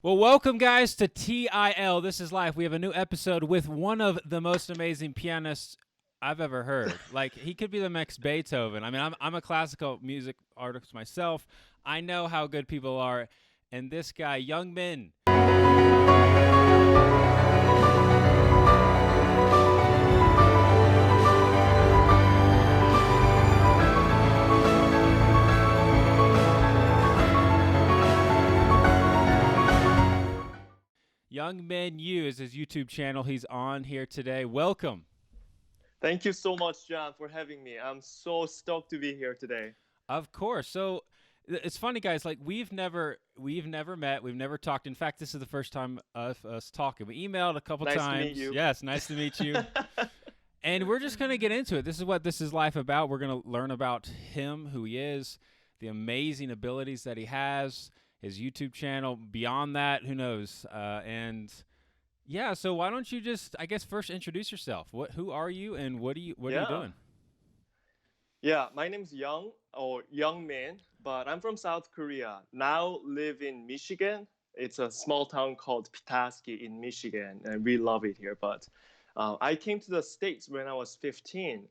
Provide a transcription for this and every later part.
Well, welcome, guys, to TIL. This is Life. We have a new episode with one of the most amazing pianists I've ever heard. Like, he could be the next Beethoven. I mean, I'm a classical music artist myself. I know how good people are. And this guy, YoungMin. YoungMin You is his YouTube channel. He's on here today. Welcome. Thank you so much, John, for having me. I'm so stoked to be here today. Of course. So it's funny, guys. Like we've never met. We've never talked. In fact, this is the first time of us talking. We emailed a couple Nice times. to meet you. Yes, nice to meet you. And we're just gonna get into it. This is what This Is Life about. We're gonna learn about him, who he is, the amazing abilities that he has, his YouTube channel. Beyond that, who knows? And yeah. So why don't you just, I guess, first introduce yourself? Who are you, and what are you Yeah. doing? Yeah, my name's YoungMin, but I'm from South Korea. Now live in Michigan. It's a small town called Petoskey in Michigan, and we love it here. But I came to the States when I was 15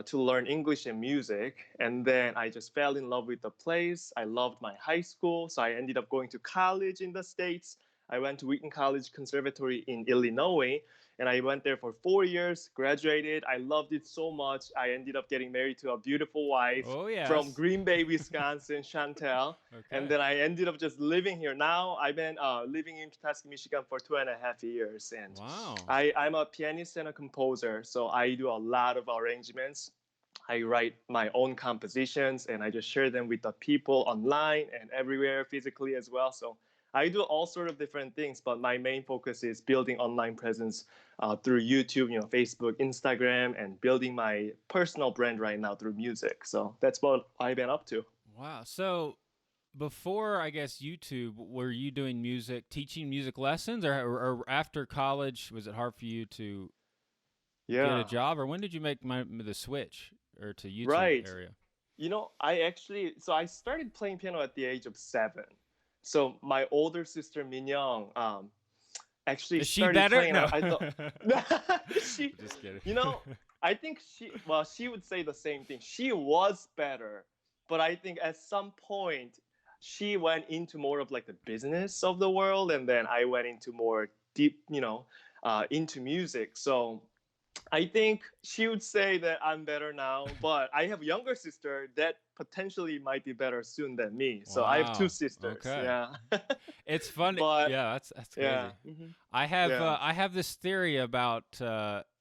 to learn English and music, and then I just fell in love with the place. I loved my high school, so I ended up going to college in the States. I went to Wheaton College Conservatory in Illinois, and I went there for 4 years, graduated. I loved it so much. I ended up getting married to a beautiful wife Oh from yes. Green Bay, Wisconsin, Chantel. And Okay. then I ended up just living here. Now I've been living in Petoskey, Michigan for 2.5 years. And Wow. I'm a pianist and a composer. So I do a lot of arrangements. I write my own compositions and I just share them with the people online and everywhere physically as well. So I do all sort of different things, but my main focus is building online presence through YouTube, Facebook, Instagram, and building my personal brand right now through music. So that's what I've been up to. Wow. So before, I guess, YouTube, were you doing music, teaching music lessons, or after college, was it hard for you to get a Yeah, job, or when did you make the switch or to YouTube right. area? I started playing piano at the age of 7. So my older sister Minyoung actually Is she started better? playing. No. I thought she, Just kidding. you know, I think she would say the same thing. She was better, but I think at some point she went into more of like the business of the world, and then I went into more deep, into music. So I think she would say that I'm better now, but I have a younger sister that potentially might be better soon than me. So I have two Wow. sisters. Okay. Yeah. It's funny. But Yeah, that's yeah. crazy. I Yeah. have this theory about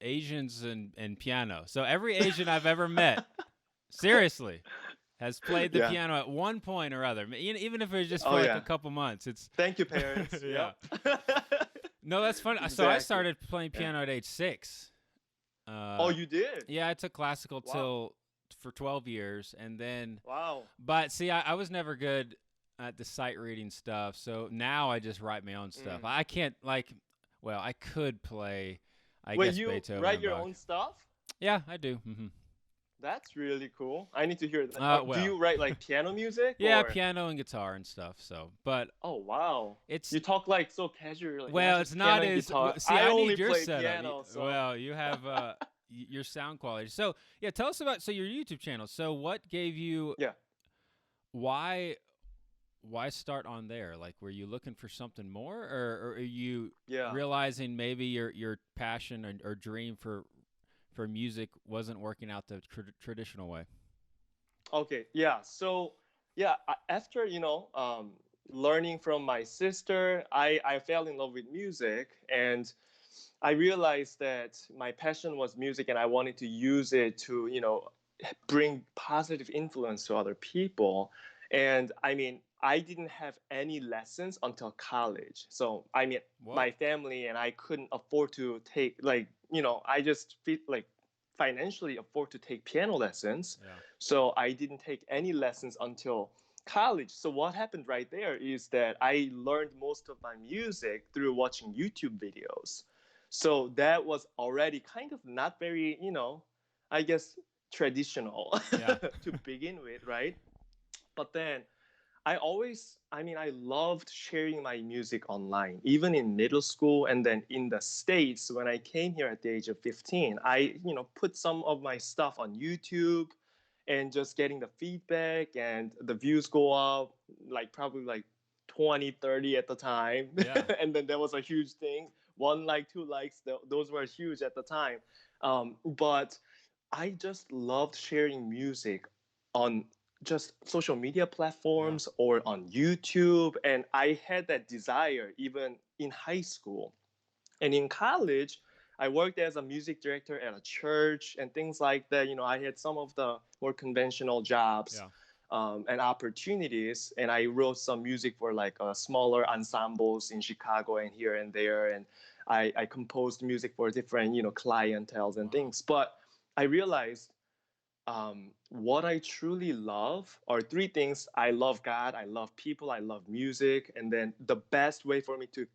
Asians and piano. So every Asian I've ever met, seriously, has played the Yeah. piano at one point or other, even if it was just for Oh like a yeah. couple months. It's Thank you, parents. yeah. Yep. No, that's funny. So I Exactly. started playing Yeah. piano at age 6. Oh, Uh, you did? yeah, I took classical Wow. till for 12 years, and then, Wow. but see, I was never good at the sight reading stuff. So now I just write my own stuff. Mm. I can't well, I could play, I Wait, guess, you Beethoven write and your Bach. own stuff? Yeah, I do. That's really cool. I need to hear that. Do Well, you write like piano music yeah, or? piano and guitar and stuff. So, but Oh wow. it's You talk like so casually. Yeah, well, it's just piano not and as guitar. see. I I only need your play setup. piano, so. Well, you have your sound quality. So, yeah, tell us about your YouTube channel. So, what gave you Yeah. why start on there? Like, were you looking for something more, or are you Yeah. realizing maybe your passion or dream for music wasn't working out the traditional way? Okay. Yeah. So yeah, after learning from my sister, I fell in love with music, and I realized that my passion was music, and I wanted to use it to bring positive influence to other people. And I mean, I didn't have any lessons until college. So I mean, my Whoa. family and I couldn't afford to take I just feel like financially afford to take piano lessons. Yeah. So I didn't take any lessons until college. So what happened right there is that I learned most of my music through watching YouTube videos. So that was already kind of not very, I guess traditional Yeah. to begin with, right? But then I mean, I loved sharing my music online, even in middle school and then in the States. When I came here at the age of 15, put some of my stuff on YouTube and just getting the feedback and the views go up, like probably like 20, 30 at the time. Yeah. And then there was a huge thing. One like, two likes, those were huge at the time. But I just loved sharing music on just social media Yeah. platforms or on YouTube. And I had that desire even in high school. And in college, I worked as a music director at a church and things like that. I had some of the more conventional jobs Yeah. and opportunities. And I wrote some music for like smaller ensembles in Chicago and here and there. And I composed music for different, clienteles and Wow. things. But I realized what I truly love are three things. I love God, I love people, I love music. And then the best way for me to,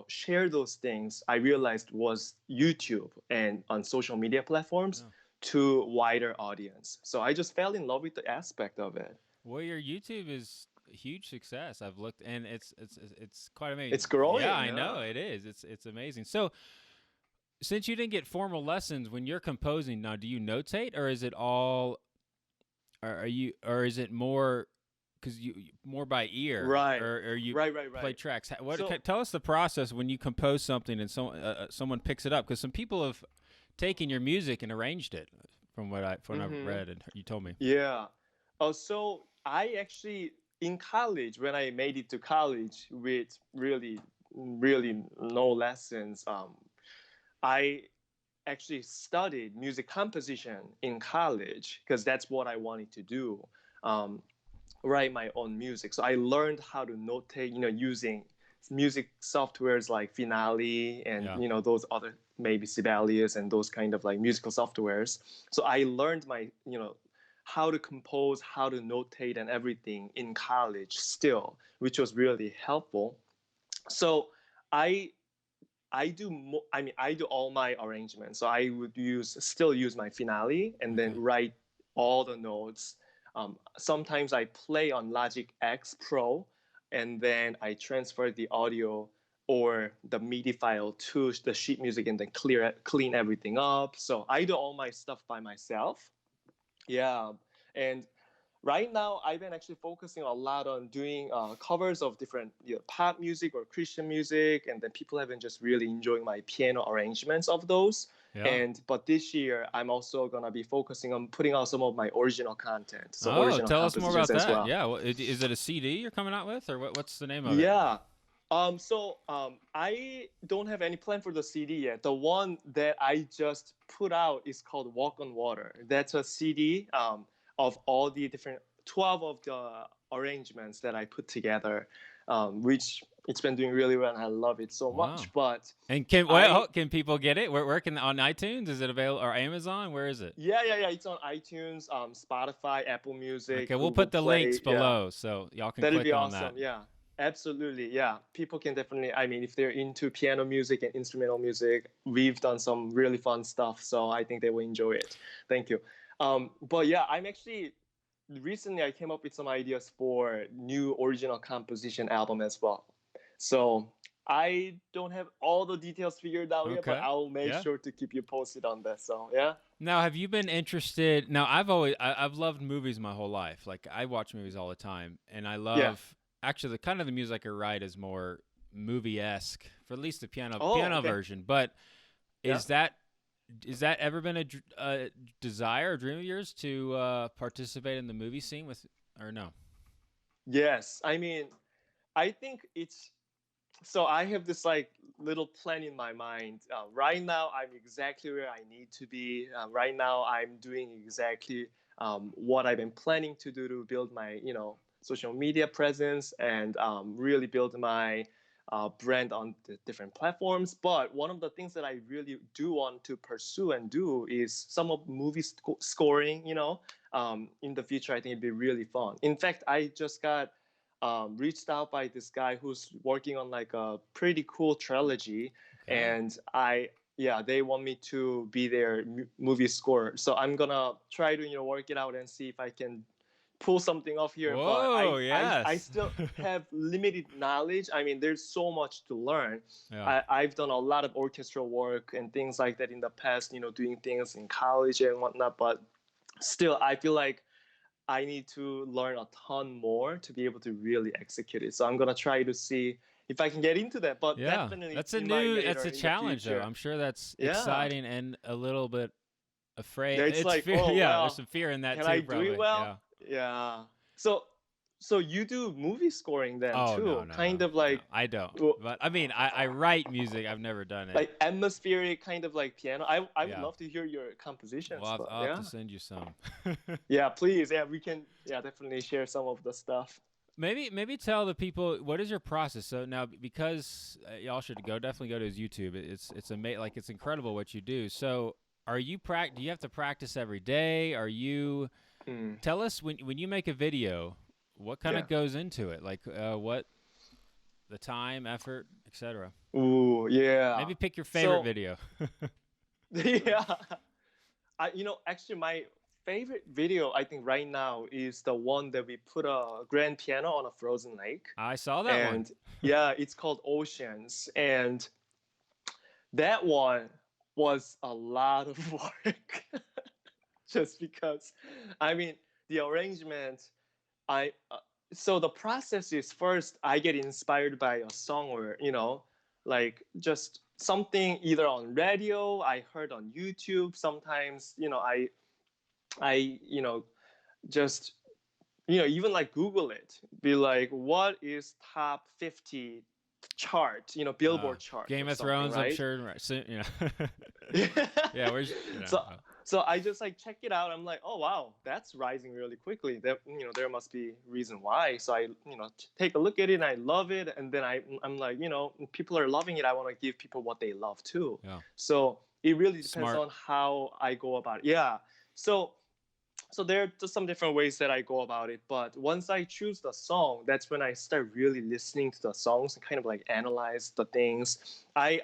share those things, I realized was YouTube and on social media platforms Yeah. to wider audience. So I just fell in love with the aspect of it. Well, your YouTube is a huge success. I've looked, and it's quite amazing. It's Yeah, growing, I yeah. know it is. It's amazing. So, since you didn't get formal lessons when you're composing, now do you notate, or is it all, or are you, or is it more because more by ear, Right, or you play right. tracks? So Tell us the process when you compose something and someone picks it up, because some people have taken your music and arranged it, from what I've mhm, read and you told me. yeah. So I actually, in college, when I made it to college with really, really no lessons, I actually studied music composition in college because that's what I wanted to do, um, write my own music. So I learned how to notate, using music softwares like Finale and Yeah. those other maybe Sibelius and those kind of like musical softwares. So I learned my how to compose, how to notate, and everything in college still, which was really helpful. So I I do all my arrangements. So I would still use my Finale and then Okay. write all the notes. Sometimes I play on Logic X Pro, and then I transfer the audio or the MIDI file to the sheet music and then clean everything up. So I do all my stuff by myself. Yeah, and right now I've been actually focusing a lot on doing covers of different pop music or Christian music, and then people have been just really enjoying my piano arrangements of those. Yeah. And but this year I'm also gonna be focusing on putting out some of my original content, so Oh, original tell us more compositions about as that. well. Yeah. Well, is it a CD you're coming out with, or what's the name of it? Yeah. I don't have any plan for the CD yet. The one that I just put out is called Walk on Water. That's a CD of all the different 12 of the arrangements that I put together, which it's been doing really well, and I love it so Wow. much. But And I can people get it? Where can on iTunes? Is it available, or Amazon? Where is it? yeah. It's on iTunes, Spotify, Apple Music, Okay, we'll Google put the links Play. Yeah. below so y'all can That'd be click on that. awesome. Yeah, absolutely. Yeah, people can definitely. I mean, if they're into piano music and instrumental music, we've done some really fun stuff. So I think they will enjoy it. Thank you. But yeah, I'm actually recently I came up with some ideas for new original composition album as well. So I don't have all the details figured out yet, but Okay. I'll make Yeah. sure to keep you posted on that. So yeah. Now, have you been interested? Now, I've loved movies my whole life. Like I watch movies all the time, and I Yeah. love actually the kind of the music I write is more movie esque, for at least the Oh, piano okay. version. But Yeah. is that ever been a desire or dream of yours to participate in the movie scene with, or no? Yes. I mean, I think it's so I have this like little plan in my mind. Right now, I'm exactly where I need to be. Right now, I'm doing exactly what I've been planning to do to build my, social media presence and really build my brand on the different platforms. But one of the things that I really do want to pursue and do is some of movie scoring. In the future, I think it'd be really fun. In fact, I just got reached out by this guy who's working on like a pretty cool trilogy, Okay. and yeah, they want me to be their movie scorer. So I'm gonna try to work it out and see if I can pull something off here, but Whoa, I yes. still have limited knowledge. I mean, there's so much to learn. Yeah. I've done a lot of orchestral work and things like that in the past, doing things in college and whatnot, but still, I feel like I need to learn a ton more to be able to really execute it. So I'm gonna try to see if I can get into that, but Yeah. definitely That's a in my new, that's later a in the challenge though. future. I'm sure that's Yeah. exciting and a little bit afraid. Yeah, it's It's like, fear. oh Yeah, there's well, some fear in that can I too, do it probably. well? Yeah. Yeah. So you do movie scoring then Oh, no, too, no, kind no, of no. like I don't. w- But I mean, I write music. I've never done it. like atmospheric kind of like piano. I would Yeah. love to hear your Well, compositions, but I'll have yeah. to send you some. Yeah, please. Yeah, we can definitely share some of the stuff. Maybe tell the people what is your process. So now, because y'all should definitely go to his YouTube. It's amazing. Like, it's incredible what you do. So are you do you have to practice every day? Are you Mm, tell us when you make a video, what kind yeah. of goes into it? Like what the time, effort, etc. Ooh, yeah. Maybe pick your favorite So video. yeah, actually, my favorite video I think right now is the one that we put a grand piano on a frozen lake, I saw that one. and yeah, it's called Oceans, and that one was a lot of work, just because, I mean, the arrangement, I so the process is first I get inspired by a song or like just something either on radio I heard on YouTube. Sometimes I just even like Google it, be like what is top 50 chart, Billboard chart Game or of something, Thrones, I'm right? sure. Right, so, Yeah. yeah, where's so so I just like check it out. I'm like, oh wow, that's rising really quickly. That there must be reason why. So I take a look at it and I love it, and then I'm like, people are loving it. I want to give people what they love too. yeah, So it really depends smart. on how I go about it. Yeah. So there are just some different ways that I go about it. But once I choose the song, that's when I start really listening to the songs and kind of like analyze the things. I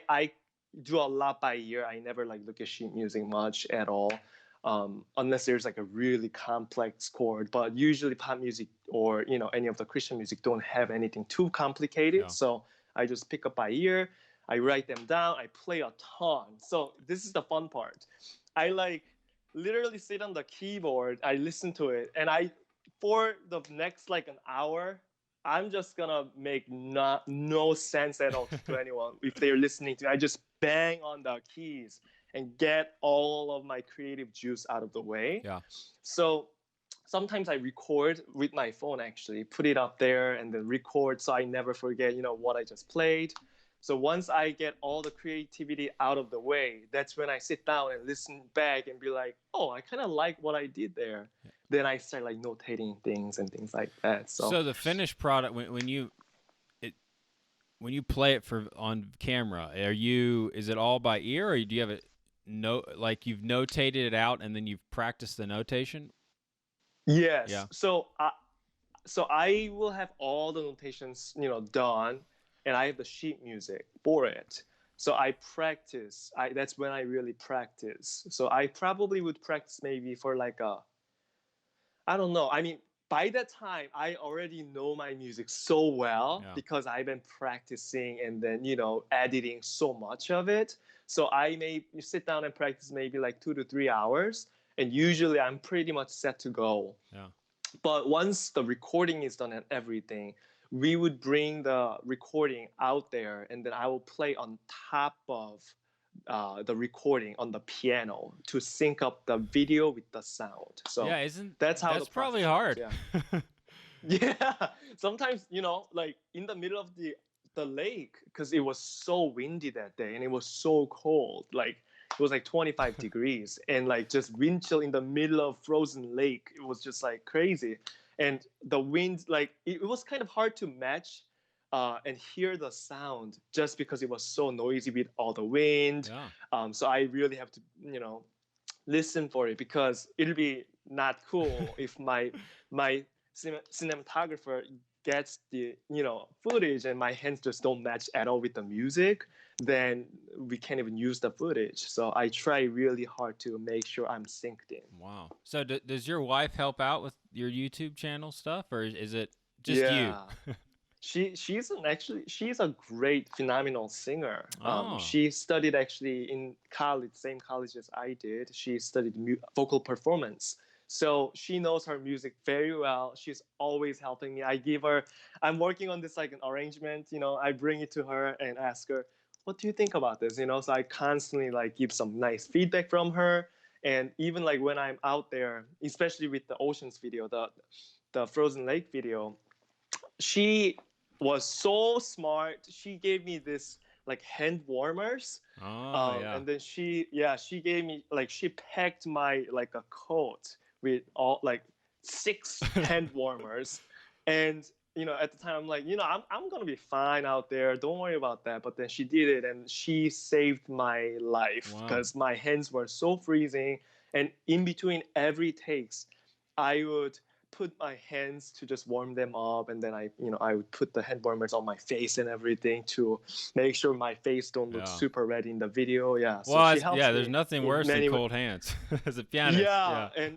do a lot by ear. I never like look at sheet music much at all, unless there's like a really complex chord. But usually pop music or any of the Christian music don't have anything too complicated. Yeah. So I just pick up by ear. I write them down. I play a ton. So this is the fun part. I like literally sit on the keyboard. I listen to it, and for the next like an hour, I'm just gonna make no sense at all to anyone if they're listening to me. I just bang on the keys and get all of my creative juice out of the way. Yeah. So sometimes I record with my phone, actually put it up there and then record so I never forget what I just played. So once I get all the creativity out of the way, that's when I sit down and listen back and be like, oh, I kind of like what I did there. Yeah. Then I start like notating things and things like that. So the finished product, when you play it on camera, is it all by ear, or do you have it like you've notated it out and then you've practiced the notation? Yes. Yeah. So I will have all the notations done, and I have the sheet music for it. So I practice. That's when I really practice. So I probably would practice maybe for like I don't know. I mean, by that time, I already know my music so well because I've been practicing and then, editing so much of it. So I may sit down and practice maybe like 2 to 3 hours. And usually I'm pretty much set to go. Yeah. But once the recording is done and everything, we would bring the recording out there, and then I will play on top of the recording on the piano to sync up the video with the sound. So yeah, that's how that's probably hard. Yeah. Yeah. Sometimes like in the middle of the lake, because it was so windy that day and it was so cold, like it was like 25 degrees and like just wind chill in the middle of frozen lake. It was just like crazy. And the wind, like it was kind of hard to match and hear the sound just because it was so noisy with all the wind. Yeah. So I really have to, listen for it, because it'll be not cool if my cinematographer gets the footage and my hands just don't match at all with the music, then we can't even use the footage. So I try really hard to make sure I'm synced in. Wow. So does your wife help out with your YouTube channel stuff, or is it just you? Yeah. She's a great phenomenal singer. Oh, She studied actually in college, same college as I did. She studied vocal performance, so she knows her music very well. She's always helping me. I'm working on this like an arrangement. I bring it to her and ask her, "What do you think about this?" So I constantly like give some nice feedback from her. And even like when I'm out there, especially with the oceans video, the frozen lake video, she was so smart. She gave me this like hand warmers. oh yeah. And then she gave me like she packed my like a coat with all like six hand warmers. And at the time I'm like, I'm gonna be fine out there, don't worry about that. But then she did it and she saved my life Wow. because my hands were so freezing. And in between every takes, I would put my hands to just warm them up, and then I would put the hand warmers on my face and everything to make sure my face don't look Yeah. super red in the video. Yeah, so Well, she helps yeah. There's me nothing in worse than many ways. cold hands as a pianist. Yeah, Yeah.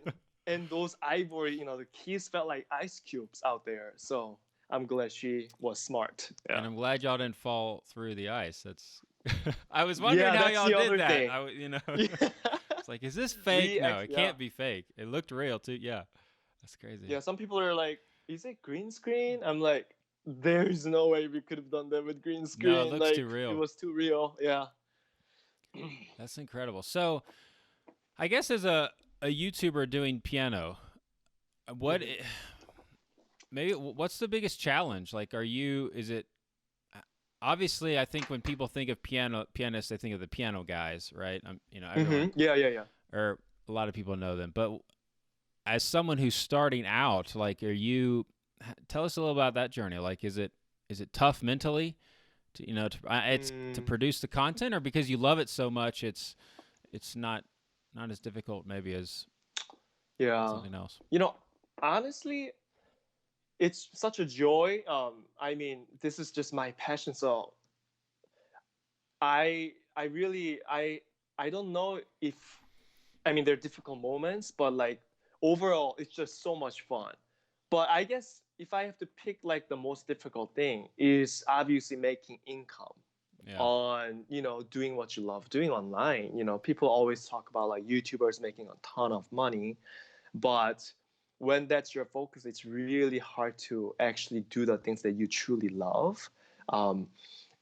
and those ivory, the keys felt like ice cubes out there. So I'm glad she was smart. Yeah. And I'm glad y'all didn't fall through the ice. That's. I was wondering Yeah, how that's y'all the did other that. thing. Yeah. It's like, is this fake? No, it Yeah. can't be fake. It looked real too. Yeah, that's crazy. Yeah, some people are like, is it green screen? I'm like, there's no way we could have done that with green No, it screen. looks too Like, it real. was too real. Yeah. That's incredible. So, I guess as a YouTuber doing piano, what Mhm. maybe what's the biggest challenge? Like, is it obviously? I think when people think of pianists, they think of the piano guys, right? Everyone Yeah, yeah, yeah. or a lot of people know them. But as someone who's starting out, like, tell us a little about that journey. Like, is it tough mentally it's to Mm, produce the content, or because you love it so much, it's not as difficult maybe as yeah. something else. You know, honestly, it's such a joy. I mean, this is just my passion. So I really, I don't know if, I mean, there are difficult moments, but like overall, it's just so much fun. But I guess if I have to pick like the most difficult thing is obviously making income Yeah, on doing what you love doing online. People always talk about like YouTubers making a ton of money, but when that's your focus, it's really hard to actually do the things that you truly love. um,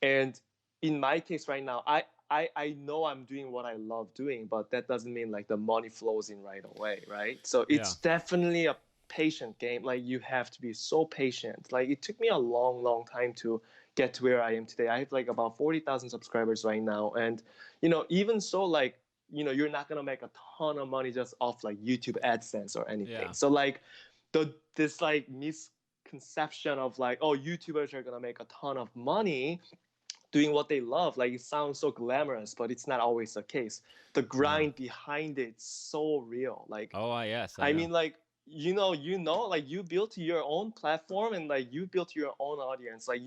and in my case right now, I know I'm doing what I love doing, but that doesn't mean like the money flows in right away, right? So yeah, it's definitely a patient game. Like you have to be so patient. Like it took me a long, long time to get to where I am today. I have like about 40,000 subscribers right now. And, even so, like, you're not going to make a ton of money just off like YouTube AdSense or anything. yeah, So like this like misconception of like, oh, YouTubers are going to make a ton of money doing what they love. Like it sounds so glamorous, but it's not always the case. The no. grind behind it's so real. Like Yes, I I know. mean, like like you built your own platform and like you built your own audience. Like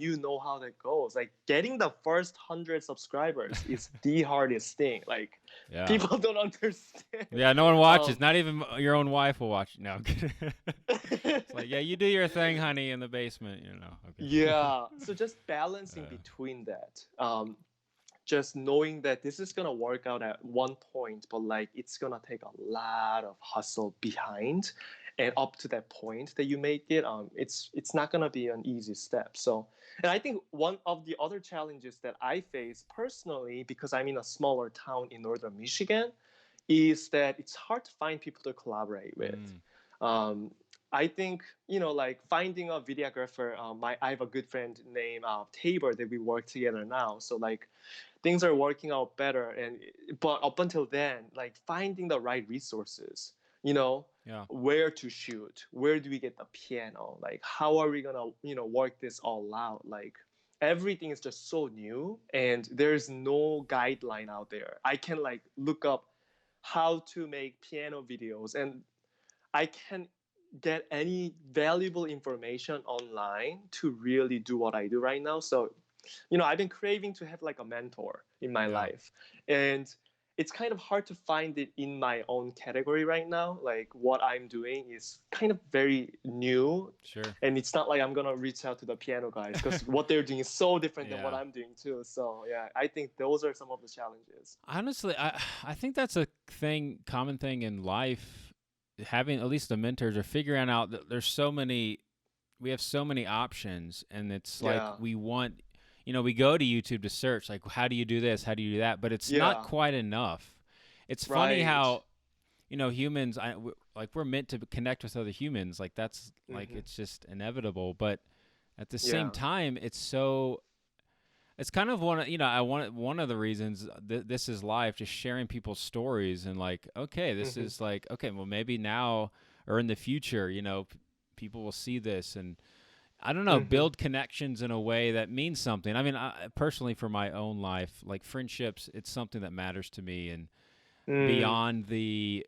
how that goes. Like getting the first 100 subscribers is the hardest thing. Like Yeah, people don't understand. yeah. No one watches. Um, Not even your own wife will watch. No, I'm kidding. It's like, yeah, you do your thing, honey, in the basement. Okay. yeah. So just balancing between that. Just knowing that this is gonna work out at one point, but like it's gonna take a lot of hustle behind, and up to that point that you make it, it's not gonna be an easy step. So, and I think one of the other challenges that I face personally, because I'm in a smaller town in northern Michigan, is that it's hard to find people to collaborate with. Mm, Um, I think like finding a videographer. I have a good friend named Tabor that we work together now. So like things are working out better, and but up until then, like finding the right resources, you know yeah, where to shoot, where do we get the piano, like how are we gonna work this all out. Like everything is just so new and there's no guideline out there. I can like look up how to make piano videos, and I can get any valuable information online to really do what I do right now. So, I've been craving to have like a mentor in my Yeah. life. And it's kind of hard to find it in my own category right now. Like what I'm doing is kind of very new. Sure. And it's not like I'm going to reach out to the piano guys because what they're doing is so different than what Yeah. I'm doing too. So, yeah, I think those are some of the challenges. Honestly, I think that's a common thing in life. Having at least the mentors or figuring out that we have so many options, and it's like Yeah. we want, we go to YouTube to search, like, how do you do this? How do you do that? But it's not Yeah. quite enough. It's funny Right. how, humans, like, we're meant to connect with other humans. Like, that's like, Hmm. it's just inevitable. But at the same Yeah. time, it's kind of one of the reasons this is life, just sharing people's stories and like, okay, this Hmm. is like, okay, well, maybe now or in the future, people will see this and I don't know, Hmm. build connections in a way that means something. I mean, personally, for my own life, like friendships, it's something that matters to me, and Mm. beyond the,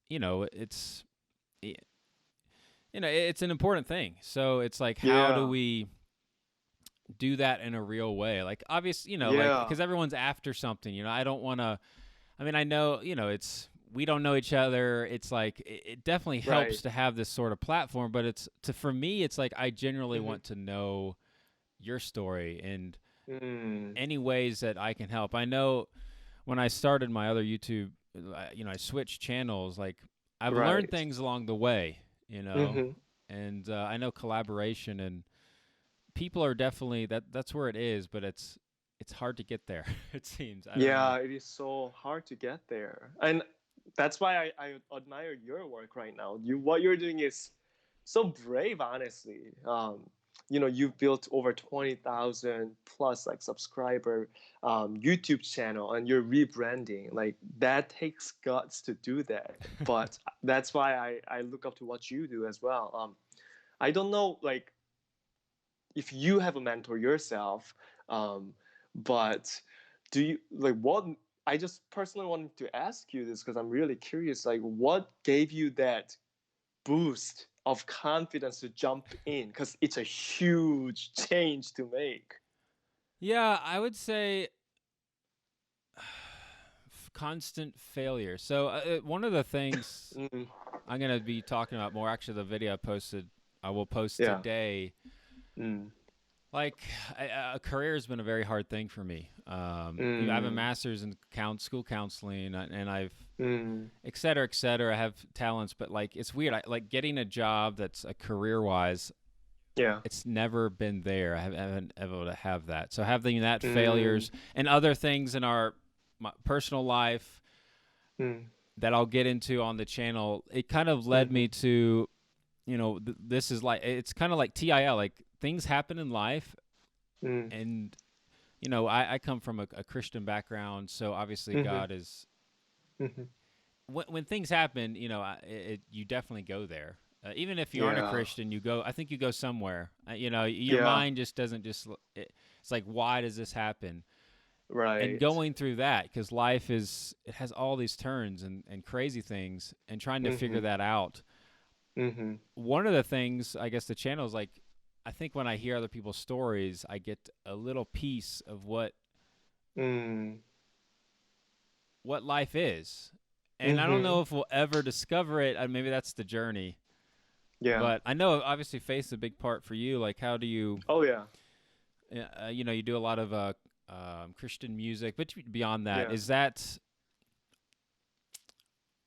it's, it's an important thing. So it's like, how do Yeah. we do that in a real way? Like, obviously, like, Yeah. because everyone's after something. I don't want to. I mean, I know, it's we don't know each other. It's like it definitely helps Right. to have this sort of platform, but for me, it's like I generally Hmm. want to know your story and Mm. any ways that I can help. I know when I started my other YouTube, I switched channels. Like, I've learned Right. things along the way, you know, Hmm. and I know collaboration and people are definitely that's where it is, but it's hard to get there. It seems. I don't know. Yeah, it is so hard to get there. And that's why I admire your work right now. What you're doing is so brave, honestly. You've built over 20,000 plus like subscriber YouTube channel and you're rebranding. Like that takes guts to do that. But that's why I look up to what you do as well. I don't know, like if you have a mentor yourself, um, but do you like what? I just personally wanted to ask you this because I'm really curious. Like, what gave you that boost of confidence to jump in? Because it's a huge change to make. Yeah, I would say constant failure. So one of the things Mm, I'm gonna be talking about more. Actually, the video I will post yeah. today. Mm, Like, a career has been a very hard thing for me. I have a mm, master's in school counseling, and I've mm, et cetera, et cetera. I have talents, but like it's weird. Like getting a job that's a career wise, yeah. it's never been there. I haven't able to have that. So having that Mm, failures and other things in my personal life mm, that I'll get into on the channel, it kind of led mm-hmm, me to, this is like, it's kind of like TIL, like things happen in life. mm, And, I come from a Christian background. So obviously mm-hmm, God is, mm-hmm. when things happen, you definitely go there. Even if you aren't a Yeah. Christian, I think you go somewhere. Your Yeah. mind just doesn't it's like, why does this happen? And Right. going through that, because it has all these turns and crazy things, and trying to figure Mm-hmm. that out. Mm-hmm. One of the things, I guess, the channel is like, I think when I hear other people's stories, I get a little piece of Mm. what life is. And I don't know Mm-hmm. if we'll ever discover it. Maybe that's the journey. Yeah. But I know obviously faith is a big part for you. Like, how do you, Oh yeah. you do a lot of Christian music, but beyond that, Yeah. is that,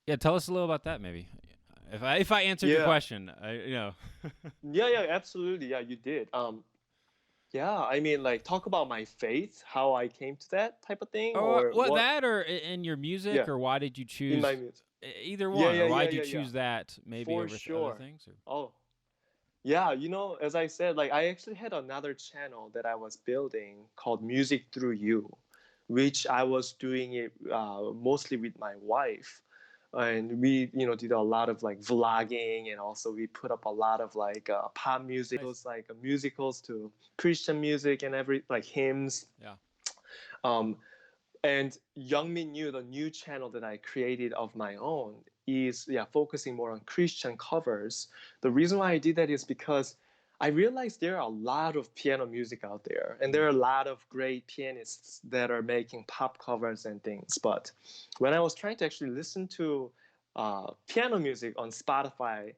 yeah, tell us a little about that maybe. If I answered your Yeah. question, Yeah, yeah, absolutely. Yeah, you did. Yeah, I mean like talk about my faith, how I came to that type of thing or or what, what? that, or in your music, Yeah, or why did you in my choose music. either Yeah, one, yeah, or why yeah, did you yeah, yeah. choose that maybe For over other sure. things? Or Oh, yeah, as I said, like I actually had another channel that I was building called Music Through You, which I was doing it mostly with my wife. And we, did a lot of like vlogging, and also we put up a lot of like pop music, nice. like musicals to Christian music and like hymns. Yeah. Um, and YoungMin You, the new channel that I created of my own, is focusing more on Christian covers. The reason why I did that is because I realized there are a lot of piano music out there, and there are a lot of great pianists that are making pop covers and things. But when I was trying to actually listen to piano music on Spotify,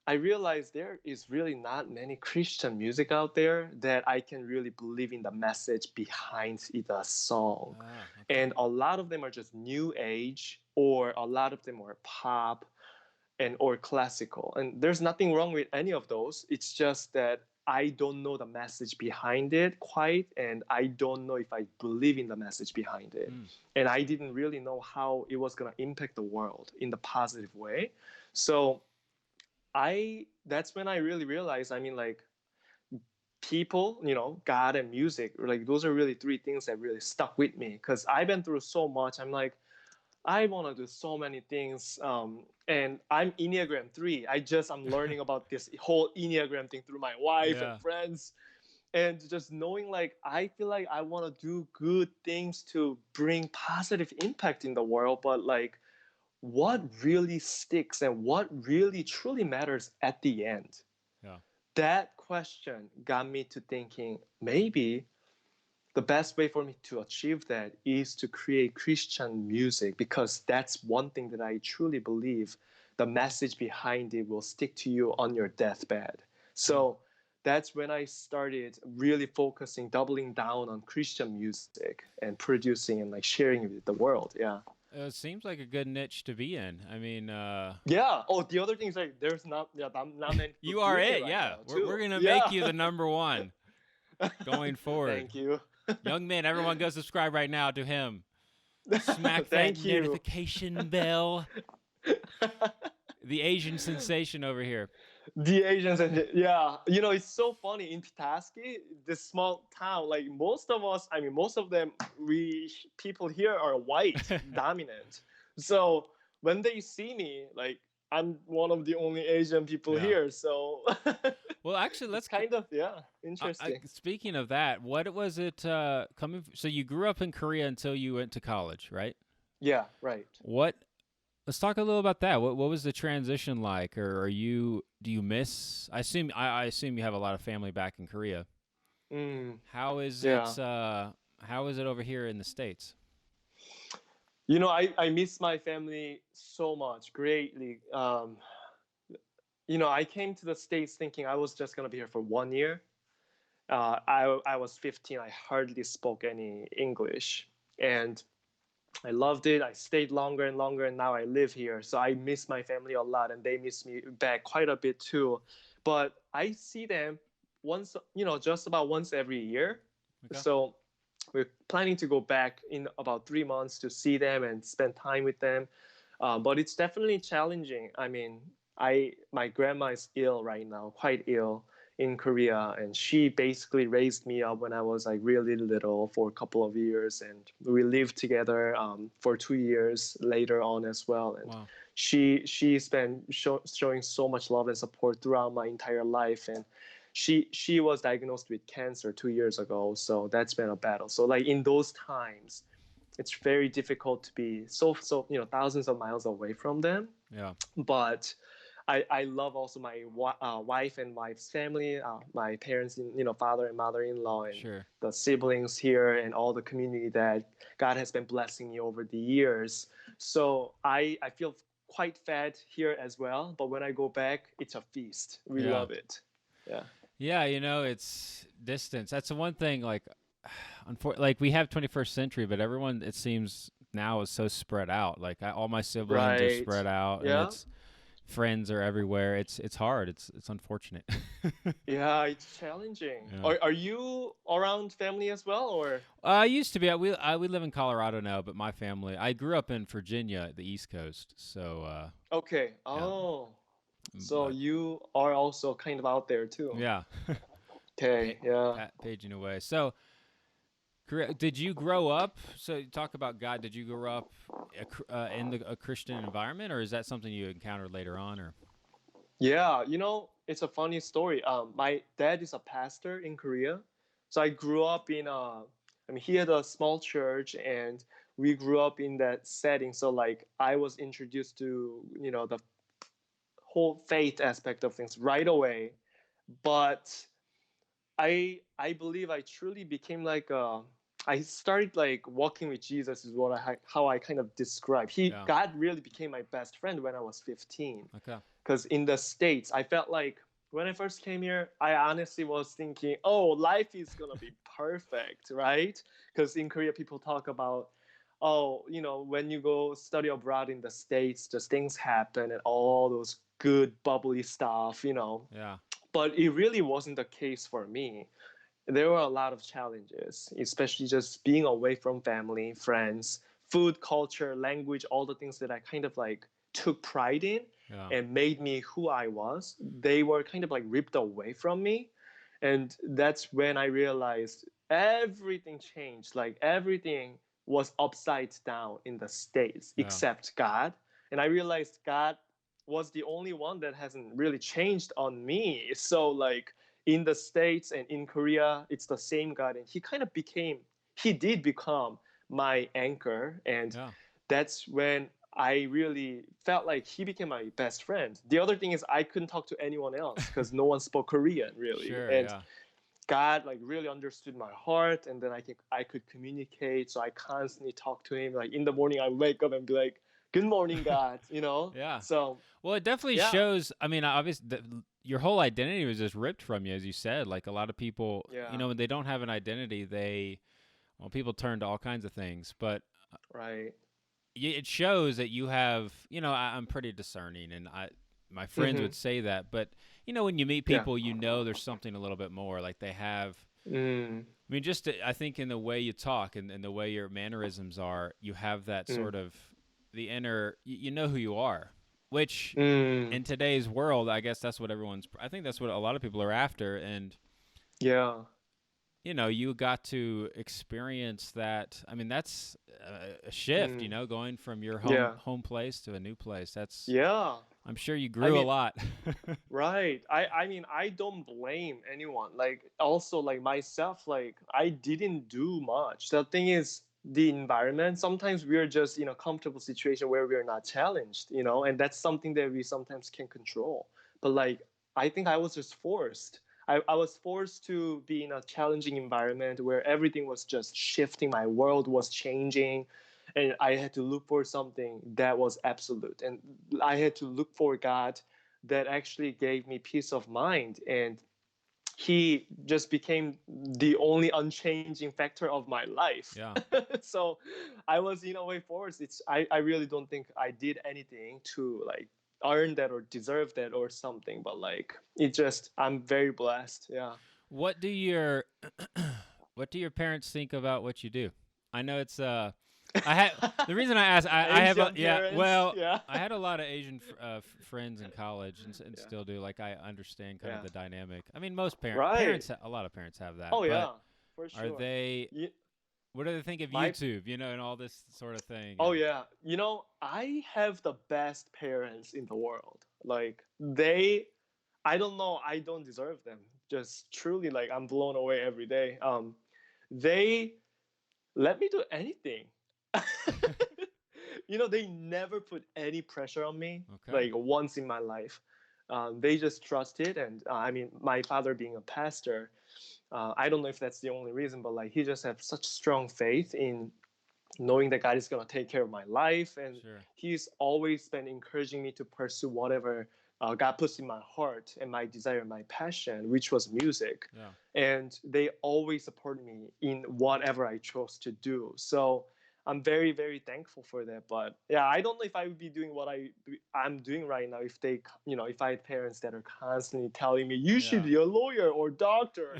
I realized there is really not many Christian music out there that I can really believe in the message behind the song. Okay. And a lot of them are just new age, or a lot of them are pop and or classical. And there's nothing wrong with any of those. It's just that I don't know the message behind it quite, and I don't know if I believe in the message behind it. And I didn't really know how it was going to impact the world in the positive way. So that's when I really realized, I mean, like, people, God and music, like, those are really three things that really stuck with me, because I've been through so much. I'm like, I want to do so many things. And I'm Enneagram 3. I'm learning about this whole Enneagram thing through my wife and friends. And just knowing, like, I feel like I want to do good things to bring positive impact in the world. But, like, what really sticks and what really truly matters at the end? Yeah. That question got me to thinking, maybe the best way for me to achieve that is to create Christian music, because that's one thing that I truly believe the message behind it will stick to you on your deathbed. So that's when I started really focusing, doubling down on Christian music and producing and, like, sharing it with the world. Yeah. It seems like a good niche to be in. I mean, Yeah. Oh, the other thing is, like, there's not many people you are doing it. right Yeah. now, too. We're going to make you the number one going forward. Thank you. YoungMin, everyone go subscribe right now to him. Smack that Thank you. notification bell. The Asian sensation over here. The Asians, and it's so funny in Petoskey, this small town. Like, most of them, people here are white dominant. So when they see me, like, I'm one of the only Asian people here. So well, actually, let's it's kind of interesting. Speaking of that, what was it coming? So you grew up in Korea until you went to college, right? Yeah, right. Let's talk a little about that. What was the transition like, or do you miss? I assume you have a lot of family back in Korea. How is it? How is it over here in the States? I miss my family so much, greatly. I came to the States thinking I was just gonna be here for 1 year. I was 15. I hardly spoke any English, and I loved it. I stayed longer and longer, and now I live here. So I miss my family a lot, and they miss me back quite a bit too. But I see them once, just about once every year. Okay. So we're planning to go back in about 3 months to see them and spend time with them. But it's definitely challenging. I mean, my grandma is ill right now, quite ill in Korea, and she basically raised me up when I was, like, really little for a couple of years, and we lived together for 2 years later on as well. And wow. She's been showing so much love and support throughout my entire life, and she was diagnosed with cancer 2 years ago, so that's been a battle. So, like, in those times, it's very difficult to be so thousands of miles away from them. Yeah. But I love also my wife and wife's family, my parents, father and mother-in-law, and sure. the siblings here, and all the community that God has been blessing me over the years. So I feel quite fed here as well. But when I go back, it's a feast. We love it. Yeah. Yeah, it's distance. That's the one thing. Like, like, we have 21st century, but everyone, it seems now, is so spread out. Like, all my siblings are spread out. Yeah. And friends are everywhere. It's hard. It's unfortunate. Yeah, it's challenging. Yeah. Are you around family as well, or? I used to be. We live in Colorado now, but my family. I grew up in Virginia, the East Coast. So. Okay. Oh. Yeah. So you are also kind of out there too. Yeah. Okay. Yeah. Paging away. So. Did you grow up? So talk about God. Did you grow up in a Christian environment, or is that something you encountered later on? Or yeah, it's a funny story. My dad is a pastor in Korea, so I grew up in he had a small church, and we grew up in that setting. So like I was introduced to, the whole faith aspect of things right away. But I believe I truly became like I started like walking with Jesus is what how I kind of describe. Yeah. God really became my best friend when I was 15. Okay. Because in the States, I felt like when I first came here, I honestly was thinking, oh, life is gonna be perfect, right? Because in Korea, people talk about, oh, when you go study abroad in the States, just things happen and all those good bubbly stuff. Yeah. But it really wasn't the case for me. There were a lot of challenges, especially just being away from family, friends, food, culture, language, all the things that I kind of like took pride in Yeah. and made me who I was. They were kind of like ripped away from me. And that's when I realized everything changed. Like everything was upside down in the States Yeah. except God. And I realized God was the only one that hasn't really changed on me. So like in the States and in Korea, it's the same God. And he did become my anchor. And Yeah. that's when I really felt like he became my best friend. The other thing is I couldn't talk to anyone else because no one spoke Korean really. Sure. And Yeah. God like really understood my heart, and then I could communicate. So I constantly talk to him. Like in the morning, I wake up and be like, "Good morning, God," Yeah. So Well, it definitely yeah, shows. I mean, obviously, your whole identity was just ripped from you, as you said. Like a lot of people, yeah, when they don't have an identity, people turn to all kinds of things. But right, it shows that you have, I'm pretty discerning, and my friends mm-hmm. would say that. But when you meet Yeah, people, there's something a little bit more. Like they have. mm, I mean, I think in the way you talk and the way your mannerisms are, you have that mm, sort of the inner. You know who you are, which mm, in today's world, I guess that's what I think that's what a lot of people are after. And, yeah, you got to experience that. I mean, that's a shift, mm, going from your yeah, home place to a new place. yeah. I'm sure you I grew a mean, lot. right. I mean, I don't blame anyone. Like also like myself, like I didn't do much. The thing is the environment. Sometimes we're just in a comfortable situation where we're not challenged, and that's something that we sometimes can control. But like I think I was just forced. I was forced to be in a challenging environment where everything was just shifting. My world was changing, and I had to look for something that was absolute. And I had to look for God that actually gave me peace of mind. And he just became the only unchanging factor of my life. Yeah. So I was in a way forced. I really don't think I did anything to like earn that or deserve that or something, but like it just I'm very blessed. Yeah. What do your what do your parents think about what you do? I know it's I had the reason I asked I have Asian yeah, parents. well, Yeah. I had a lot of Asian friends in college and Yeah. still do. Like I understand kind of Yeah. the dynamic. I mean, most Right. a lot of parents have that, Oh but yeah, for are sure. they Ye- what do they think of My YouTube, and all this sort of thing Oh and yeah, I have the best parents in the world. Like I don't know, I don't deserve them. Just truly, like I'm blown away every day. They let me do anything. They never put any pressure on me. Okay. Like once in my life, they just trusted. And I mean, my father being a pastor, I don't know if that's the only reason, but like he just has such strong faith in knowing that God is going to take care of my life. And Sure. He's always been encouraging me to pursue whatever God puts in my heart and my desire, my passion, which was music. Yeah. And they always support me in whatever I chose to do. So I'm very, very thankful for that. But yeah, I don't know if I would be doing what I'm doing right now if if I had parents that are constantly telling me you should Yeah. be a lawyer or doctor,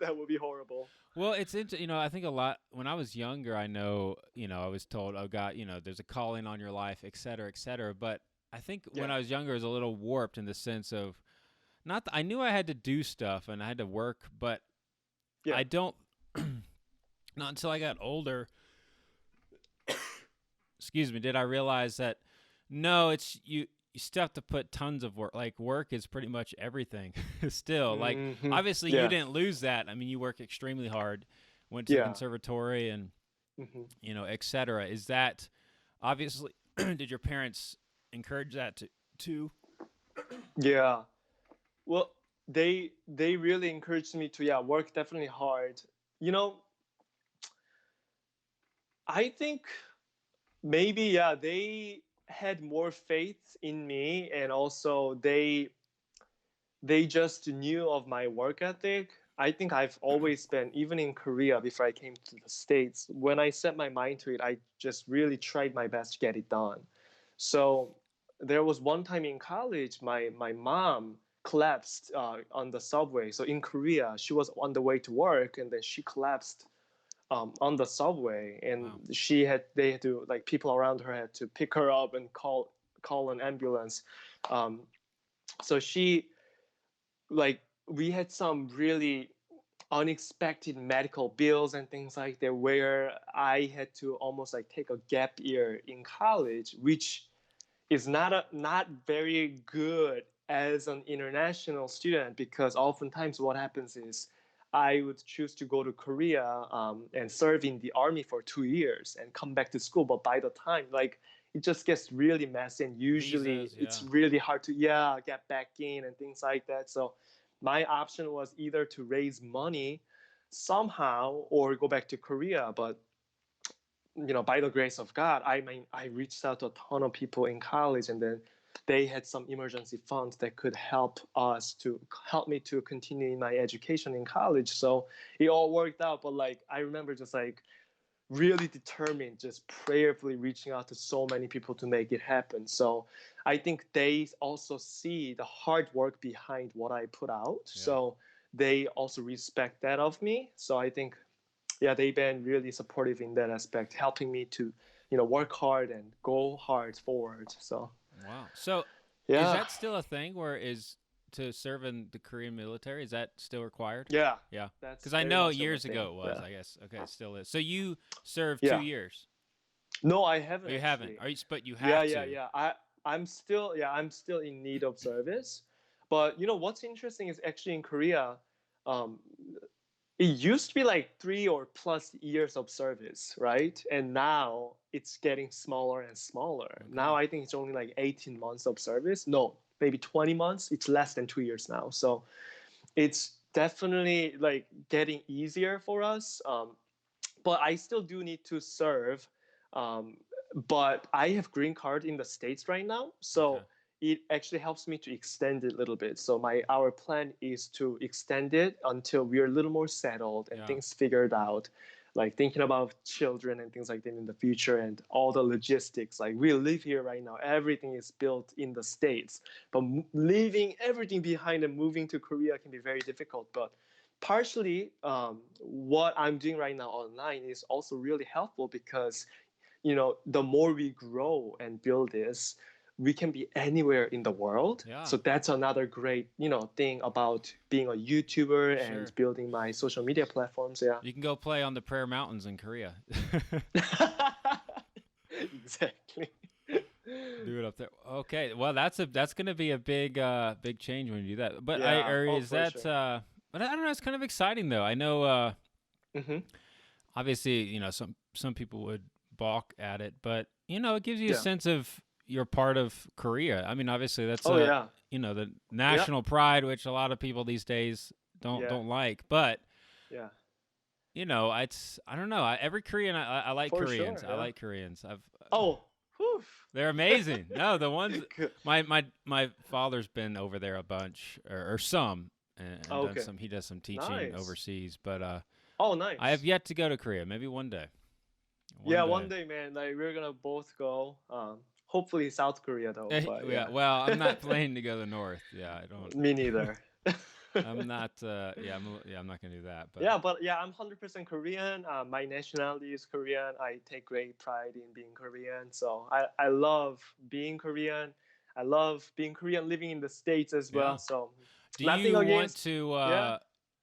that would be horrible. Well, it's I think a lot when I was younger, I know, I was told, oh God, there's a calling on your life, et cetera, et cetera. But I think when Yeah, I was younger, it was a little warped in the sense of I knew I had to do stuff and I had to work, but yeah, I don't, not until I got older, excuse me, did I realize that no, it's you still have to put tons of work. Like work is pretty much everything still. Like hmm obviously you yeah, didn't lose that. I mean, you work extremely hard, went to the yeah, conservatory and Hmm. etc. Is that obviously did your parents encourage that to Yeah. Well, they really encouraged me to, yeah, work definitely hard. You know, I think maybe, yeah, they had more faith in me, and also they just knew of my work ethic. I think I've always been, even in Korea before I came to the States, when I set my mind to it, I just really tried my best to get it done. So there was one time in college, my mom collapsed on the subway. So in Korea, she was on the way to work, and then she collapsed on the subway, and wow. they had to, like, people around her had to pick her up and call an ambulance. Um, so she, like, we had some really unexpected medical bills and things like that, where I had to almost like take a gap year in college, which is not very good as an international student, because oftentimes what happens is I would choose to go to Korea and serve in the army for 2 years and come back to school. But by the time, like, it just gets really messy, and usually Visas, it's yeah. really hard to, yeah, get back in and things like that. So my option was either to raise money somehow or go back to Korea. But by the grace of God, I mean, I reached out to a ton of people in college, and then they had some emergency funds that could help me to continue my education in college. So it all worked out. But, like, I remember just, like, really determined, just prayerfully reaching out to so many people to make it happen. So I think they also see the hard work behind what I put out. Yeah. So they also respect that of me. So I think, yeah, they've been really supportive in that aspect, helping me to, work hard and go hard forward. So, Wow. So is yeah, that still a thing where is to serve in the Korean military? Is that still required? yeah, Yeah. that's Because I very know much of a years thing. ago it was, Yeah, I guess. Okay, it still is. So you served two yeah. years. No, I Or haven't you haven't. actually. Are you but you Yeah, have yeah, to. yeah. I'm still in need of service. But what's interesting is actually in Korea, um, it used to be like 3 or plus years of service, right? And now it's getting smaller and smaller. Okay. Now I think it's only like 18 months of service. No, maybe 20 months. It's less than 2 years now. So it's definitely like getting easier for us. But I still do need to serve. Um, but I have green card in the States right now, Okay. so it actually helps me to extend it a little bit. So our plan is to extend it until we're a little more settled and Yeah. things figured out, like thinking about children and things like that in the future and all the logistics. Like, we live here right now, everything is built in the States, but leaving everything behind and moving to Korea can be very difficult. But partially, what I'm doing right now online is also really helpful, because the more we grow and build this, we can be anywhere in the world. Yeah. So that's another great thing about being a YouTuber and Sure. building my social media platforms. Yeah. You can go play on the Prayer Mountains in Korea. Exactly. Do it up there. Okay. Well, that's gonna be a big change when you do that. But Yeah. or Oh, is for that sure. but I don't know, it's kind of exciting though. I know Hmm. obviously, some people would balk at it, but it gives you a Yeah. sense of you're part of Korea. I mean, obviously that's Oh, yeah. the Yeah. national pride, which a lot of people these days don't Yeah. don't like. But Yeah. it's I don't know. Every Korean I like For Koreans. sure. I Yeah. like Koreans. Oh. Whew. They're amazing. No, the ones Good. my father's been over there a bunch or some and done Okay. some. He does some teaching Nice. overseas, but Oh, I have nice. yet to go to Korea. Maybe one day. Yeah, One one day. day, man. Like, we're gonna both go. Hopefully South Korea though. But Yeah. yeah, Well, I'm not planning to go to the north. Yeah, I don't. me neither. I'm not. Yeah. I'm not gonna do that. But Yeah, but yeah, I'm 100% Korean. My nationality is Korean. I take great pride in being Korean. So I love being Korean. I love being Korean, living in the States as well. yeah. So Do nothing you want against. to? Yeah,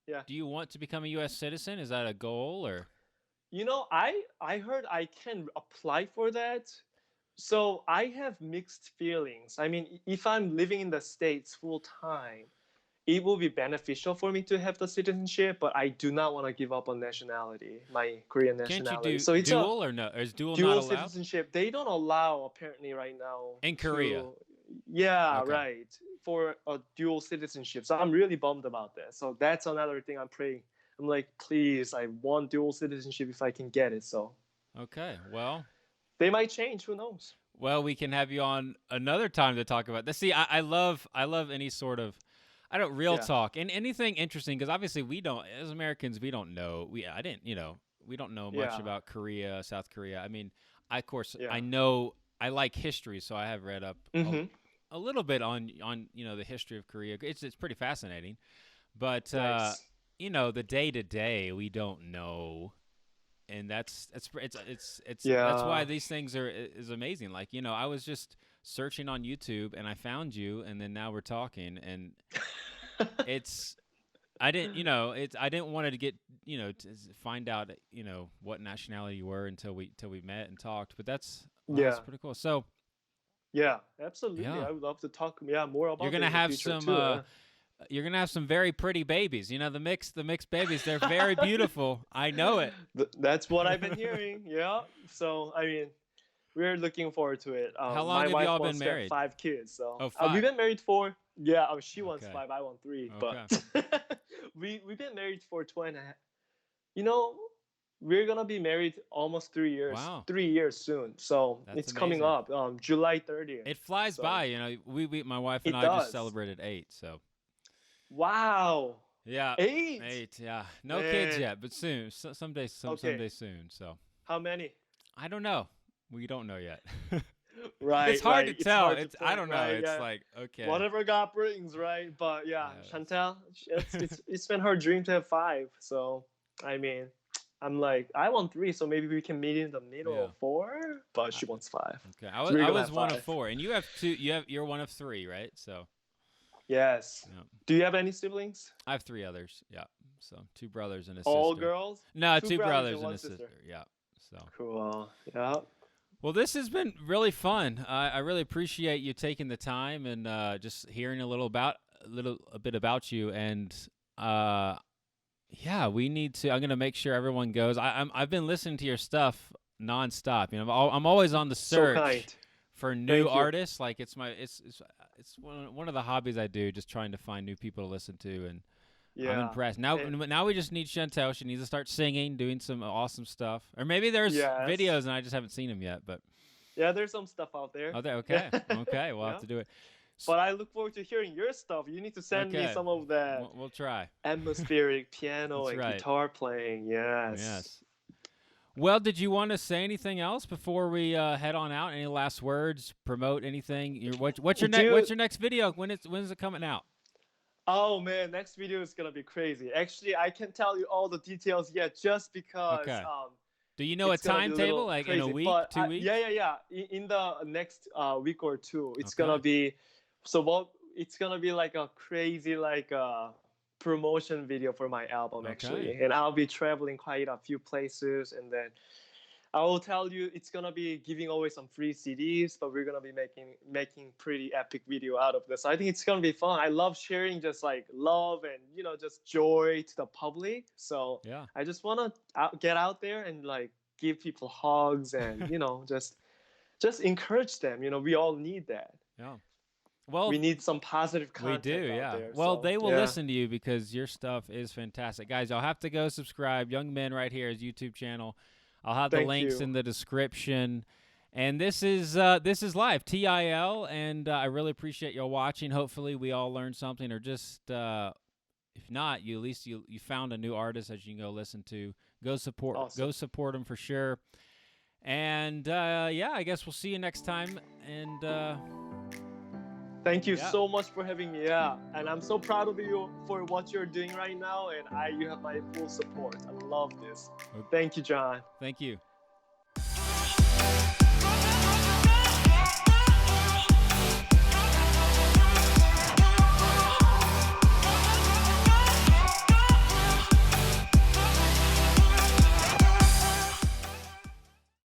yeah. Do you want to become a U.S. citizen? Is that a goal or? I heard I can apply for that. So I have mixed feelings. I mean, if I'm living in the States full time, it will be beneficial for me to have the citizenship, but I do not want to give up on nationality, my Korean Can't you nationality. do So it's a dual or no? Is dual not dual allowed citizenship. They don't allow apparently right now in Korea? yeah, Okay. right, for a dual citizenship. So I'm really bummed about that. So that's another thing I'm praying. I'm like, please, I want dual citizenship if I can get it. So Okay. Well, they might change. Who knows? we can have you on another time to talk about this. See, I love any sort of I don't real Yeah. talk and anything interesting because obviously we don't as Americans we don't know I didn't we don't know much Yeah. about Korea, South Korea. I mean, of course Yeah. I know I like history, so I have read up Mm-hmm. a little bit on the history of Korea. It's pretty fascinating, but Nice. the day to day we don't know, and that's why Yeah. these things is amazing. Like I was just searching on YouTube and I found you, and then now we're talking, and it's I didn't I didn't want to get to find out what nationality you were until we met and talked, but that's Yeah. pretty cool. So Yeah. Absolutely. yeah, I would love to talk more you're about it gonna in the have future some too. Yeah. you're gonna have some very pretty babies. The mixed babies, they're very beautiful. I know it. That's what I've been hearing. Yeah. So I mean, we're looking forward to it. How long My have wife y'all been wants to have married? 5 kids. So Oh, we've 5. been married for she wants Okay. 5. I want 3. Okay. But we've been married for 2.5. You know, we're gonna be married almost 3 years. Wow. 3 years soon. So That's it's coming amazing. up. July 30th. It flies So by. We my wife and it I just does. celebrated 8. So Wow. yeah, 8. 8. Yeah, no kids yet, but soon. Someday soon. So How many? I don't know. We don't know yet. Right. It's hard right. to tell. Hard to I plan, don't know. right? It's Yeah. like okay. Whatever God brings, right? But yeah, Yes. Chantel, it's been her dream to have 5. So I mean, I'm like, I want 3, so maybe we can meet in the middle Yeah. of 4. But she wants 5. Okay, So we're I gonna was have one 5. of 4, and you have 2. You're one of 3, right? So Yes. yeah. Do you have any siblings? I have 3 others. Yeah. So 2 brothers and a All sister. girls? No, 2 2 brothers and and 1 a sister. sister. Yeah. So Cool. Yeah. well, this has been really fun. I really appreciate you taking the time and just hearing a bit about you. And yeah, we need to. I'm gonna make sure everyone goes. I've been listening to your stuff nonstop. I'm always on the search So kind. for new Thank you. artists. Like it's one of the hobbies I do, just trying to find new people to listen to. And Yeah. I'm impressed. Now we just need Chantel. She needs to start singing, doing some awesome stuff. Or maybe there's Yes. videos and I just haven't seen them yet. But Yeah, there's some stuff out there. oh, okay, okay, we'll have Yeah. to do it. But I look forward to hearing your stuff. You need to send me Okay. some of that We'll try. atmospheric piano That's and right. guitar playing. Yes. Yes. Well, did you want to say anything else before we head on out? Any last words? Promote anything? What's your Dude. next video? When is it coming out? Oh man, next video is gonna be crazy. Actually, I can't tell you all the details yet, just because. Okay. Do you know a it's gonna be timetable? little Like crazy. in a week, But 2 weeks? Yeah. In the next week or 2, it's Okay. gonna be. So it's gonna be like a crazy promotion video for my album actually, Okay. and I'll be traveling quite a few places, and then I will tell you it's gonna be giving away some free CDs, but we're gonna be making pretty epic video out of this. I think it's gonna be fun. I love sharing just like love and just joy to the public. So Yeah. I just wanna get out there and like give people hugs and just encourage them. We all need that. Yeah. Well, We need some positive we content do, out yeah. there. Well, So, they will yeah. listen to you because your stuff is fantastic. Guys, y'all have to go subscribe. Young Men right here, his YouTube channel. I'll have the Thank links you. in the description. And this is live, TIL, and I really appreciate y'all watching. Hopefully we all learned something, or just if not, at least you found a new artist that you can go listen to. Go support them for sure. And yeah, I guess we'll see you next time. And Thank you Yeah. so much for having me. Yeah, and I'm so proud of you for what you're doing right now, and you have my full support. I love this. Okay. Thank you, John. thank you.